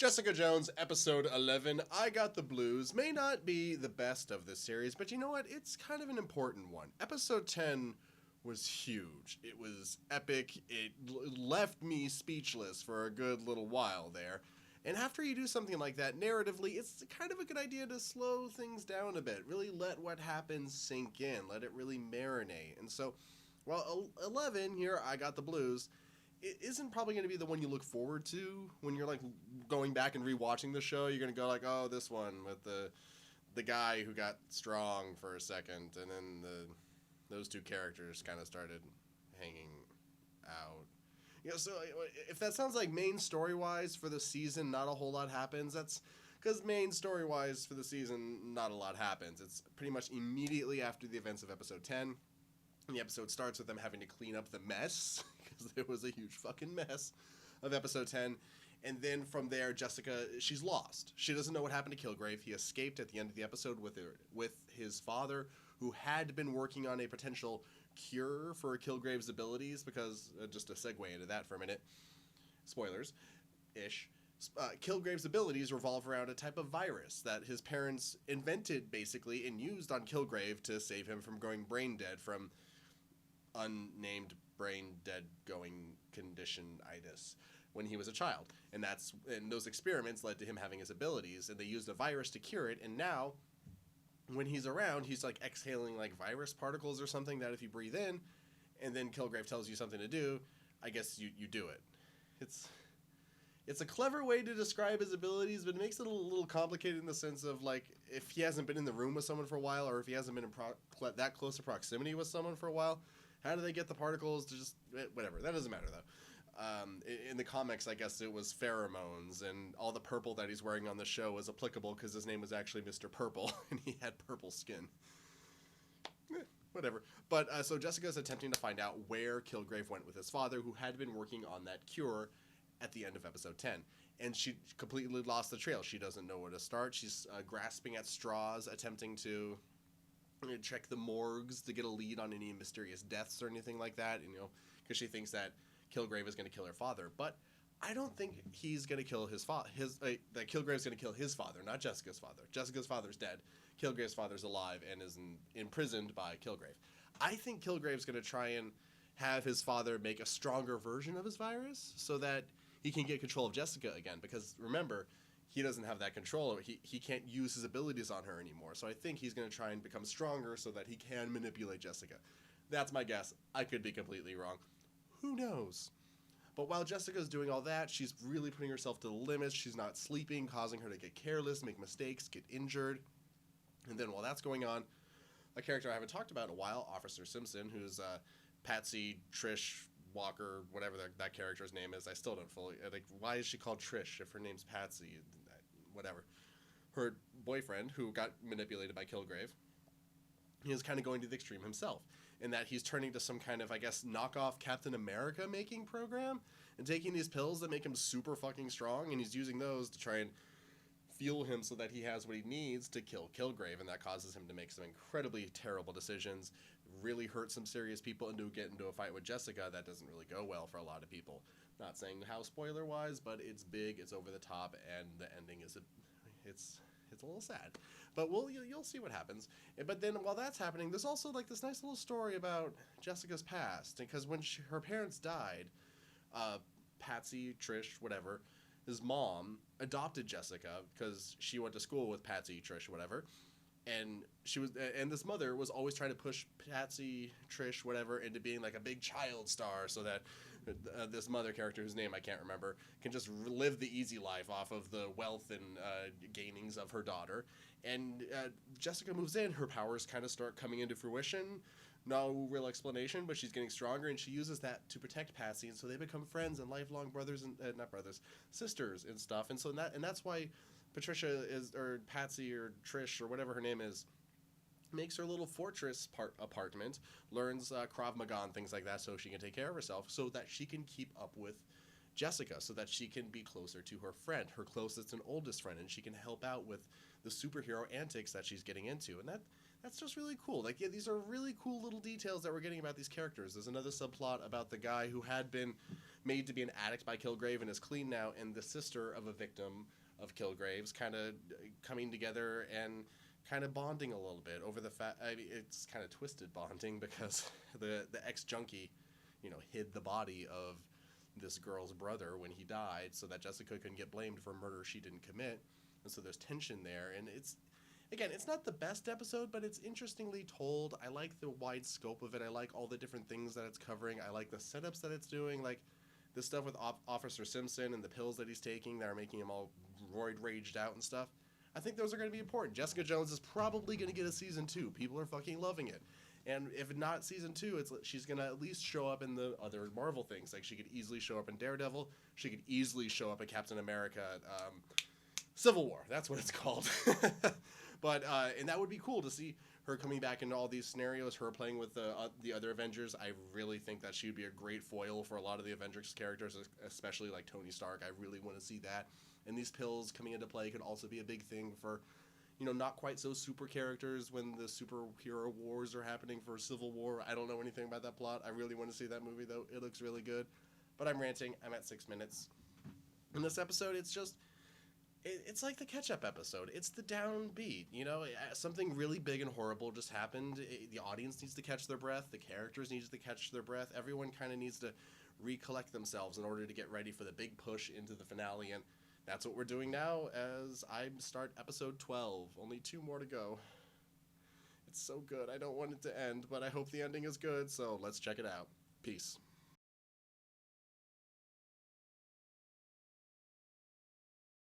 Jessica Jones, episode 11, I Got the Blues, may not be the best of this series, but you know what? It's kind of an important one. Episode 10 was huge. It was epic. It left me speechless for a good little while there. And after you do something like that, narratively, it's kind of a good idea to slow things down a bit. Really let what happens sink in. Let it really marinate. And so, well, 11 here, I Got the Blues, it isn't probably going to be the one you look forward to when you're like going back and rewatching the show. You're going to go like, oh, this one with the guy who got strong for a second, and then those two characters kind of started hanging out. So if that sounds like main story-wise for the season, not a whole lot happens, that's because main story-wise for the season, not a lot happens. It's pretty much immediately after the events of episode 10. And the episode starts with them having to clean up the mess, because there was a huge fucking mess of episode 10. And then from there, Jessica, she's lost. She doesn't know what happened to Kilgrave. He escaped at the end of the episode with his father, who had been working on a potential cure for Kilgrave's abilities, because, just to segue into that for a minute, spoilers-ish, Kilgrave's abilities revolve around a type of virus that his parents invented, basically, and used on Kilgrave to save him from going brain dead from unnamed brain dead going condition-itis when he was a child. And those experiments led to him having his abilities, and they used a virus to cure it, and now when he's around, he's like exhaling like virus particles or something that if you breathe in and then Kilgrave tells you something to do, I guess you do it. It's a clever way to describe his abilities, but it makes it a little complicated in the sense of, like, if he hasn't been in the room with someone for a while, or if he hasn't been in that close to proximity with someone for a while, how do they get the particles to just... whatever. That doesn't matter, though. In the comics, I guess it was pheromones, and all the purple that he's wearing on the show was applicable because his name was actually Mr. Purple, and he had purple skin. Whatever. But, so Jessica's attempting to find out where Kilgrave went with his father, who had been working on that cure at the end of episode 10. And she completely lost the trail. She doesn't know where to start. She's grasping at straws, attempting to check the morgues to get a lead on any mysterious deaths or anything like that, because she thinks that Kilgrave is going to kill her father. But I don't think he's going to kill his father. That Kilgrave's going to kill his father, not Jessica's father. Jessica's father's dead. Kilgrave's father's alive and is imprisoned by Kilgrave. I think Kilgrave's going to try and have his father make a stronger version of his virus so that he can get control of Jessica again. Because remember, he doesn't have that control. He can't use his abilities on her anymore. So I think he's going to try and become stronger so that he can manipulate Jessica. That's my guess. I could be completely wrong. Who knows? But while Jessica's doing all that, she's really putting herself to the limits. She's not sleeping, causing her to get careless, make mistakes, get injured. And then while that's going on, a character I haven't talked about in a while, Officer Simpson, who's Patsy, Trish, Walker, whatever that character's name is. I still don't fully... like, why is she called Trish if her name's Patsy? Whatever. Her boyfriend, who got manipulated by Kilgrave, he is kind of going to the extreme himself, in that he's turning to some kind of, I guess, knockoff Captain America making program, and taking these pills that make him super fucking strong, and he's using those to try and fuel him so that he has what he needs to kill Kilgrave, and that causes him to make some incredibly terrible decisions, really hurt some serious people, and to get into a fight with Jessica that doesn't really go well for a lot of people. Not saying how spoiler-wise, but it's big, it's over the top, and the ending is it's a little sad. But you'll see what happens. But then while that's happening, there's also like this nice little story about Jessica's past, because when her parents died, Patsy, Trish, whatever, his mom adopted Jessica because she went to school with Patsy, Trish, whatever. And this mother was always trying to push Patsy, Trish, whatever, into being like a big child star, so that this mother character, whose name I can't remember, can just live the easy life off of the wealth and gainings of her daughter. And Jessica moves in, her powers kind of start coming into fruition. No real explanation, but she's getting stronger, and she uses that to protect Patsy, and so they become friends and lifelong brothers and sisters and stuff. And so that's why Patricia or Patsy or Trish or whatever her name is, makes her little fortress apartment, learns Krav Maga and things like that so she can take care of herself, so that she can keep up with Jessica, so that she can be closer to her friend, her closest and oldest friend, and she can help out with the superhero antics that she's getting into. And That's just really cool. Like, yeah, these are really cool little details that we're getting about these characters. There's another subplot about the guy who had been made to be an addict by Kilgrave and is clean now, and the sister of a victim of Kilgrave's kind of coming together and kind of bonding a little bit over the fact. I mean, it's kind of twisted bonding because the ex-junkie, hid the body of this girl's brother when he died so that Jessica couldn't get blamed for murder she didn't commit. And so there's tension there, and it's not the best episode, but it's interestingly told. I like the wide scope of it. I like all the different things that it's covering. I like the setups that it's doing, like the stuff with Officer Simpson and the pills that he's taking that are making him all raged out and stuff. I think those are going to be important. Jessica Jones is probably going to get a season 2. People are fucking loving it. And if not season 2, she's going to at least show up in the other Marvel things. Like, she could easily show up in Daredevil. She could easily show up in Captain America Civil War. That's what it's called. But and that would be cool to see her coming back into all these scenarios, her playing with the other Avengers. I really think that she would be a great foil for a lot of the Avengers characters, especially like Tony Stark. I really want to see that. And these pills coming into play could also be a big thing for, not quite so super characters when the superhero wars are happening for Civil War. I don't know anything about that plot. I really want to see that movie, though. It looks really good. But I'm ranting. I'm at 6 minutes. In this episode, it's like the catch-up episode. It's the downbeat, something really big and horrible just happened. The audience needs to catch their breath. The characters need to catch their breath. Everyone kind of needs to recollect themselves in order to get ready for the big push into the finale, and that's what we're doing now as I start episode 12. Only 2 more to go. It's so good. I don't want it to end, but I hope the ending is good, so let's check it out. Peace.